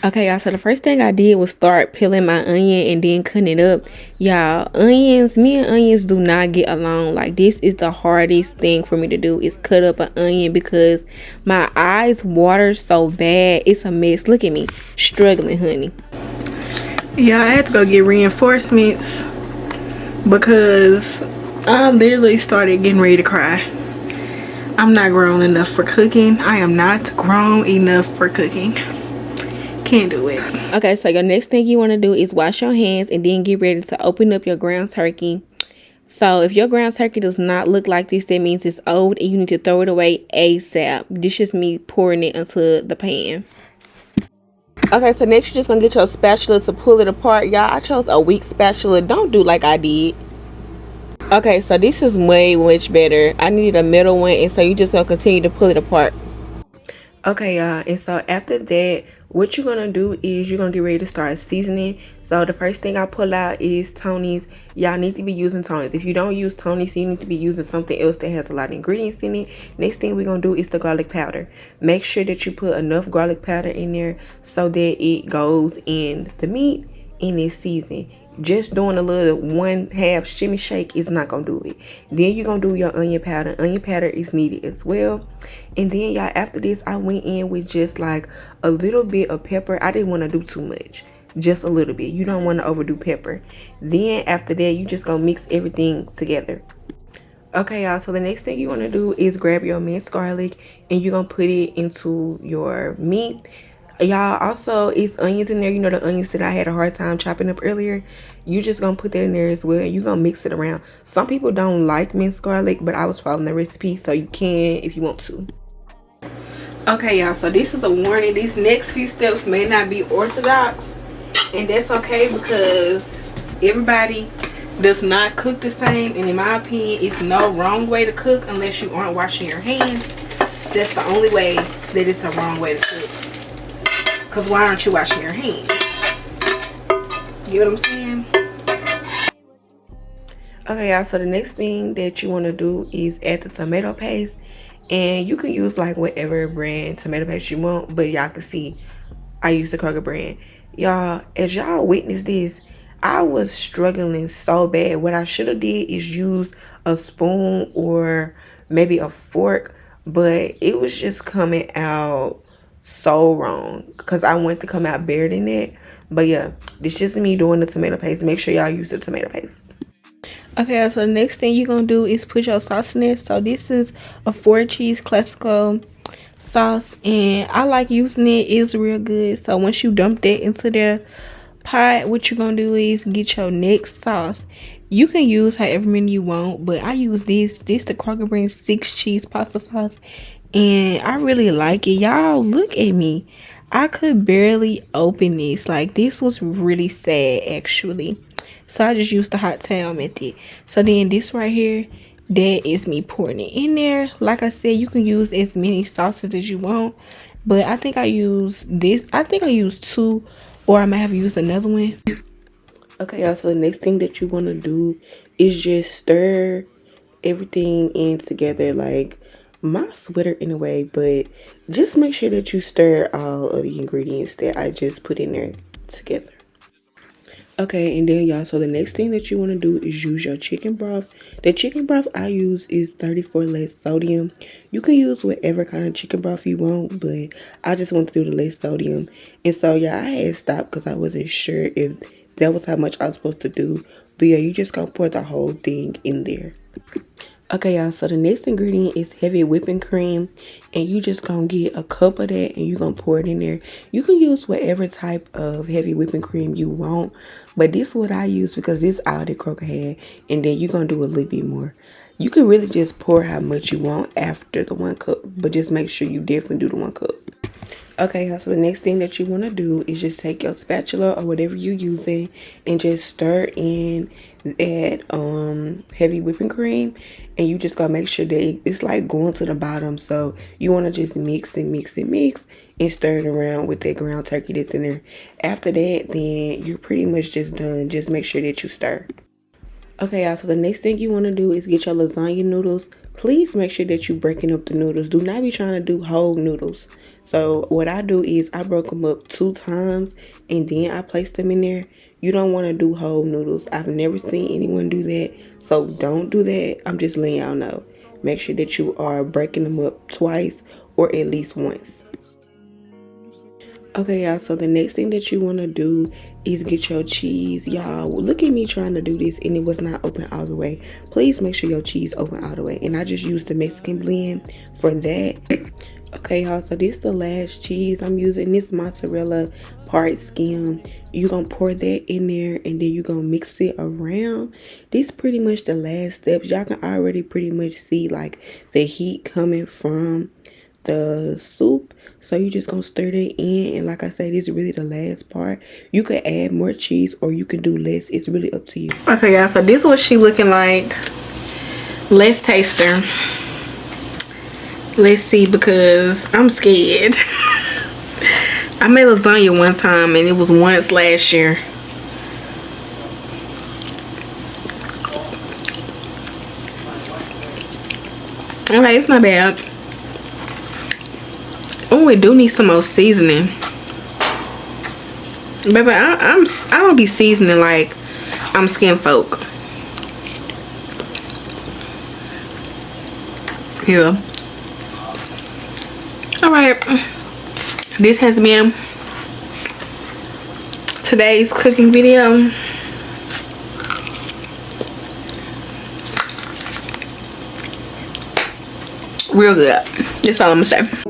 Okay, y'all, so the first thing I did was start peeling my onion and then cutting it up. Y'all, me and onions do not get along. Like, this is the hardest thing for me to do, is cut up an onion, because my eyes water so bad. It's a mess. Look at me, struggling, honey. Yeah, I had to go get reinforcements because I literally started getting ready to cry. I'm not grown enough for cooking. I am not grown enough for cooking. Can't do it. Okay, so your next thing you want to do is wash your hands and then get ready to open up your ground turkey. So if your ground turkey does not look like this, that means it's old and you need to throw it away ASAP. This is just me pouring it into the pan. Okay, so next you're just going to get your spatula to pull it apart. Y'all, I chose a weak spatula. Don't do like I did. Okay, so this is way much better. I needed a metal one, and so you just going to continue to pull it apart. Okay, y'all, and so after that, what you're gonna do is you're gonna get ready to start seasoning. So the first thing I pull out is Tony's. Y'all need to be using Tony's. If you don't use Tony's, you need to be using something else that has a lot of ingredients in it. Next thing we're gonna do is the garlic powder. Make sure that you put enough garlic powder in there so that it goes in the meat and it's seasoned. Just doing a little 1/2 shimmy shake is not gonna do it. Then you're gonna do your onion powder. Onion powder is needed as well. And then y'all, after this, I went in with just like a little bit of pepper. I didn't want to do too much, just a little bit. You don't want to overdo pepper. Then after that, you just gonna mix everything together. Okay, y'all, so the next thing you want to do is grab your minced garlic and you're gonna put it into your meat. Y'all, also, it's onions in there. You know, the onions that I had a hard time chopping up earlier. You just gonna put that in there as well. You're gonna mix it around. Some people don't like minced garlic, but I was following the recipe, so you can if you want to. Okay, y'all, so this is a warning. These next few steps may not be orthodox, and that's okay because everybody does not cook the same. And in my opinion, it's no wrong way to cook unless you aren't washing your hands. That's the only way that it's a wrong way to cook. Because why aren't you washing your hands? You know what I'm saying? Okay, y'all, so the next thing that you want to do is add the tomato paste. And you can use like whatever brand tomato paste you want. But y'all can see I use the Kroger brand. Y'all, as y'all witness this, I was struggling so bad. What I should have did is use a spoon or maybe a fork. But it was just coming out so wrong because I want to come out better than that. But yeah, this is just me doing the tomato paste. Make sure y'all use the tomato paste. Okay, so the next thing you're gonna do is put your sauce in there. So this is a 4-cheese classico sauce, and I like using it. It's real good. So once you dump that into the pot, what you're gonna do is get your next sauce. You can use however many you want, but I use this the Kroger brand 6-cheese pasta sauce, and I really like it. Y'all, look at me. I could barely open this. Like, this was really sad actually. So I just used the hot towel method. So then this right here, that is me pouring it in there. Like I said, you can use as many sauces as you want, but I think I used this. I think I used 2, or I might have used another one. Okay, y'all, so the next thing that you want to do is just stir everything in together, like my sweater in a way, but just make sure that you stir all of the ingredients that I just put in there together. Okay, and then y'all, so the next thing that you want to do is use your chicken broth. The chicken broth I use is 34 less sodium. You can use whatever kind of chicken broth you want, but I just want to do the less sodium. And so yeah, I had stopped because I wasn't sure if that was how much I was supposed to do. But yeah, you just gonna pour the whole thing in there. Okay, y'all, so the next ingredient is heavy whipping cream, and you just gonna get a cup of that and you gonna pour it in there. You can use whatever type of heavy whipping cream you want, but this is what I use because this all that Kroger had, and then you're gonna do a little bit more. You can really just pour how much you want after the 1 cup, but just make sure you definitely do the 1 cup. Okay, so the next thing that you want to do is just take your spatula or whatever you're using and just stir in that heavy whipping cream, and you just gotta make sure that it's like going to the bottom. So you want to just mix and mix and mix and stir it around with that ground turkey that's in there. After that, then you're pretty much just done. Just make sure that you stir. Okay, y'all, so the next thing you want to do is get your lasagna noodles. please make sure that you breaking up the noodles. Do not be trying to do whole noodles. So what I do is I broke them up 2 times and then I place them in there. You don't want to do whole noodles. I've never seen anyone do that. So don't do that. I'm just letting y'all know. Make sure that you are breaking them up twice or at least once. Okay, y'all, so the next thing that you want to do is get your cheese. Y'all, look at me trying to do this and it was not open all the way. Please make sure your cheese open all the way. And I just used the Mexican blend for that. Okay, y'all, so this is the last cheese I'm using. This mozzarella part-skim. You're going to pour that in there and then you're going to mix it around. This pretty much the last steps. Y'all can already pretty much see like the heat coming from the soup. So you just gonna stir that in, and like I said, this is really the last part. You could add more cheese or you can do less. It's really up to you. Okay, y'all, so this is what she looking like. Let's taste her. Let's see, because I'm scared. I made lasagna one time and it was once last year. Okay, it's not bad. Oh, we do need some more seasoning. Baby, I don't be seasoning like I'm skin folk. Yeah. Alright. This has been today's cooking video. Real good. That's all I'm gonna say.